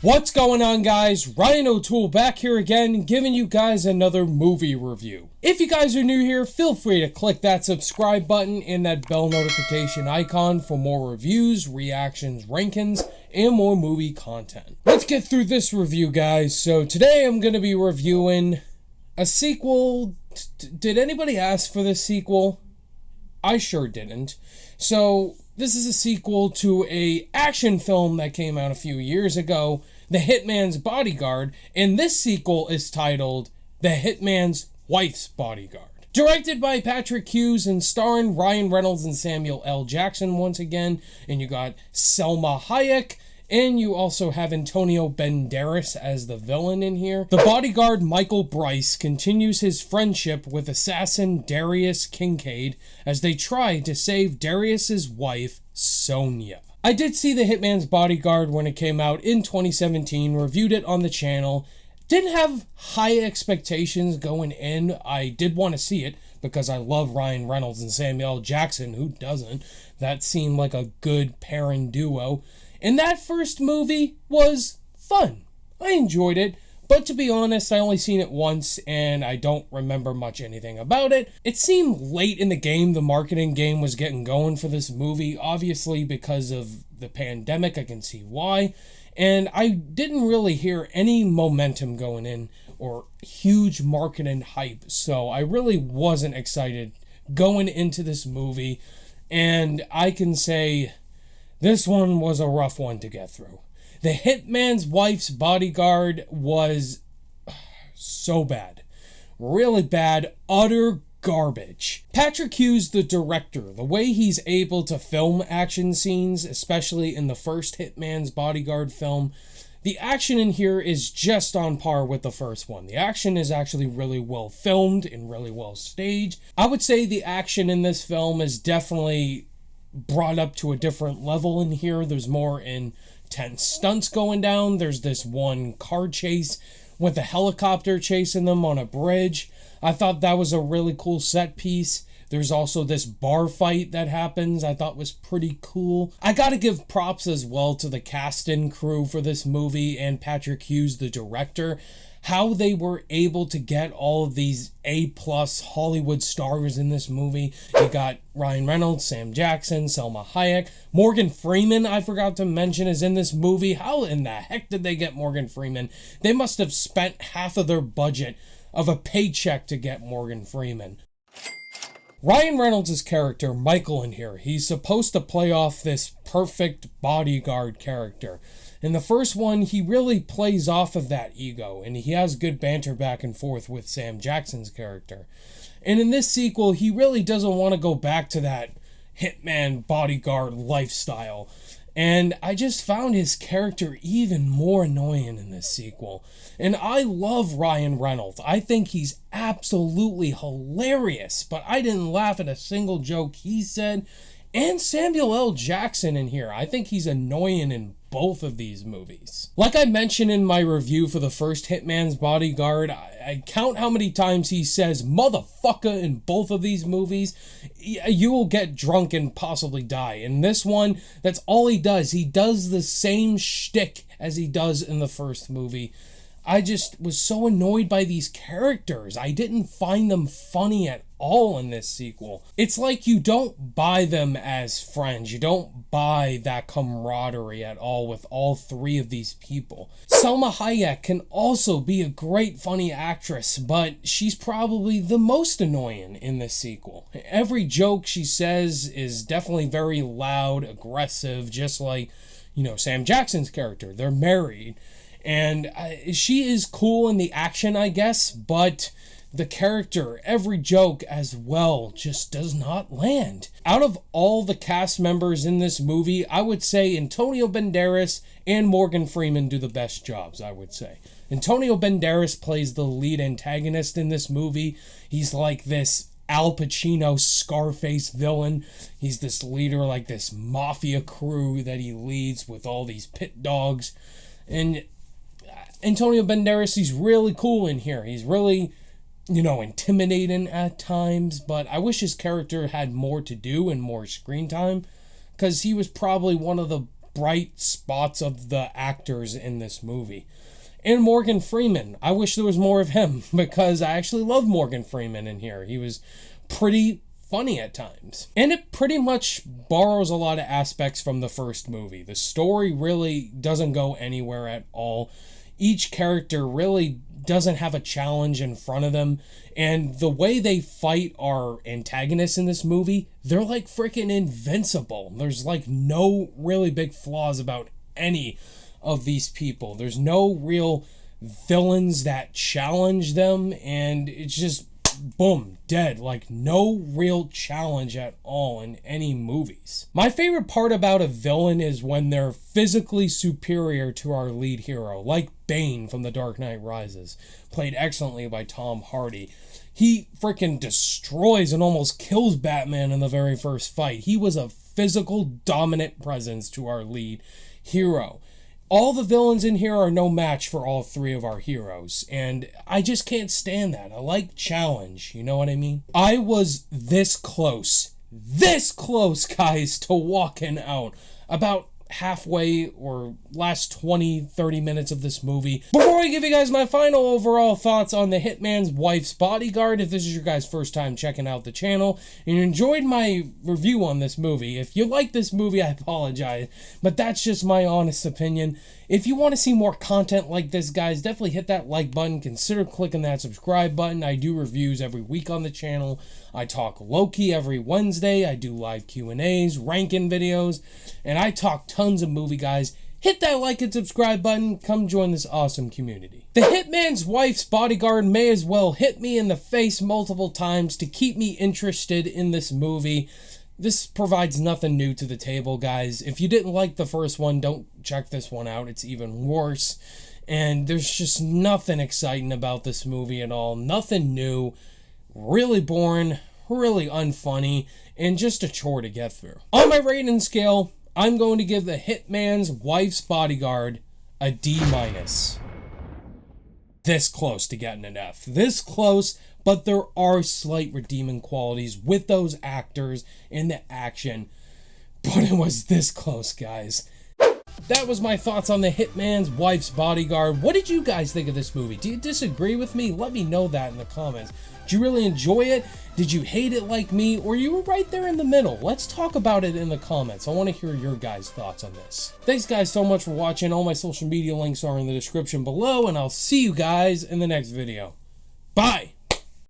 What's going on, guys? Ryan O'Toole back here again, giving you guys another movie review. If you guys are new here, feel free to click that subscribe button and that bell notification icon for more reviews, reactions, rankings, and more movie content. Let's get through this review, guys. So today I'm going to be reviewing a sequel. Did anybody ask for this sequel? I sure didn't. So this is a sequel to an action film that came out a few years ago, The Hitman's Bodyguard, and this sequel is titled The Hitman's Wife's Bodyguard. Directed by Patrick Hughes and starring Ryan Reynolds and Samuel L. Jackson once again, and you got Selma Hayek, and you also have Antonio Banderas as the villain in here. The bodyguard Michael Bryce continues his friendship with assassin Darius Kincaid as they try to save Darius's wife, Sonia. I did see The Hitman's Bodyguard when it came out in 2017, reviewed it on the channel. Didn't have high expectations going in. I did want to see it because I love Ryan Reynolds and Samuel L. Jackson. Who doesn't? That seemed like a good pairing duo. And that first movie was fun. I enjoyed it, but to be honest, I only seen it once and I don't remember much anything about it. It seemed late in the game, the marketing game was getting going for this movie, obviously because of the pandemic, I can see why. And I didn't really hear any momentum going in or huge marketing hype, so I really wasn't excited going into this movie. And I can say this one was a rough one to get through. The Hitman's Wife's Bodyguard was so bad. Really bad. Utter garbage. Patrick Hughes, the director, the way he's able to film action scenes, especially in the first Hitman's Bodyguard film, the action in here is just on par with the first one. The action is actually really well filmed and really well staged. I would say the action in this film is definitely brought up to a different level in here. There's more intense stunts going down. There's this one car chase with a helicopter chasing them on a bridge. I thought that was a really cool set piece. There's also this bar fight that happens. I thought was pretty cool. I gotta give props as well to the cast and crew for this movie and Patrick Hughes, the director. How they were able to get all of these A-plus Hollywood stars in this movie. You got Ryan Reynolds, Sam Jackson, Selma Hayek. Morgan Freeman, I forgot to mention, is in this movie. How in the heck did they get Morgan Freeman? They must have spent half of their budget of a paycheck to get Morgan Freeman. Ryan Reynolds' character, Michael, in here, he's supposed to play off this perfect bodyguard character. In the first one, he really plays off of that ego, and he has good banter back and forth with Sam Jackson's character. And in this sequel, he really doesn't want to go back to that hitman bodyguard lifestyle. And I just found his character even more annoying in this sequel. And I love Ryan Reynolds. I think he's absolutely hilarious, but I didn't laugh at a single joke he said. And Samuel L. Jackson in here. I think he's annoying in both of these movies. Like I mentioned in my review for the first Hitman's Bodyguard, I count how many times he says motherfucker in both of these movies. You will get drunk and possibly die. In this one, that's all he does. He does the same shtick as he does in the first movie. I just was so annoyed by these characters. I didn't find them funny at all in this sequel. It's like you don't buy them as friends. You don't buy that camaraderie at all with all three of these people. Selma Hayek can also be a great funny actress, but she's probably the most annoying in this sequel. Every joke she says is definitely very loud, aggressive, just like, Sam Jackson's character. They're married. And she is cool in the action, I guess, but the character, every joke as well, just does not land. Out of all the cast members in this movie, I would say Antonio Banderas and Morgan Freeman do the best jobs, I would say. Antonio Banderas plays the lead antagonist in this movie. He's like this Al Pacino Scarface villain. He's this leader, like this mafia crew that he leads with all these pit dogs. And Antonio Banderas, he's really cool in here. He's really, intimidating at times, but I wish his character had more to do and more screen time, because he was probably one of the bright spots of the actors in this movie. And Morgan Freeman. I wish there was more of him, because I actually love Morgan Freeman in here. He was pretty funny at times. And it pretty much borrows a lot of aspects from the first movie. The story really doesn't go anywhere at all. Each character really doesn't have a challenge in front of them. And the way they fight our antagonists in this movie, they're like freaking invincible. There's like no really big flaws about any of these people. There's no real villains that challenge them, and it's just boom, dead. Like no real challenge at all in any movies. My favorite part about a villain is when they're physically superior to our lead hero, like Bane from The Dark Knight Rises, played excellently by Tom Hardy. He freaking destroys and almost kills Batman in the very first fight. He was a physical dominant presence to our lead hero. All the villains in here are no match for all three of our heroes, and I just can't stand that. I like challenge, you know what I mean? I was this close, guys, to walking out about halfway or last 20-30 minutes of this movie. Before I give you guys my final overall thoughts on the Hitman's Wife's Bodyguard, if this is your guys' first time checking out the channel and you enjoyed my review on this movie, if you like this movie, I apologize, but that's just my honest opinion. If you want to see more content like this, guys, definitely hit that like button. Consider clicking that subscribe button. I do reviews every week on the channel. I talk Loki every Wednesday. I do live Q&As, ranking videos, and I talk tons of movie, guys. Hit that like and subscribe button. Come join this awesome community. The Hitman's Wife's Bodyguard may as well hit me in the face multiple times to keep me interested in this movie. This provides nothing new to the table, guys. If you didn't like the first one, don't check this one out. It's even worse. And there's just nothing exciting about this movie at all. Nothing new. Really boring. Really unfunny. And just a chore to get through. On my rating scale, I'm going to give the Hitman's Wife's Bodyguard a D-. This close to getting an F. This close, but there are slight redeeming qualities with those actors in the action. But it was this close, guys. That was my thoughts on the Hitman's Wife's Bodyguard. What did you guys think of this movie? Do you disagree with me? Let me know that in the comments. Did you really enjoy it? Did you hate it like me? Or you were right there in the middle? Let's talk about it in the comments. I want to hear your guys' thoughts on this. Thanks guys so much for watching. All my social media links are in the description below, and I'll see you guys in the next video. Bye!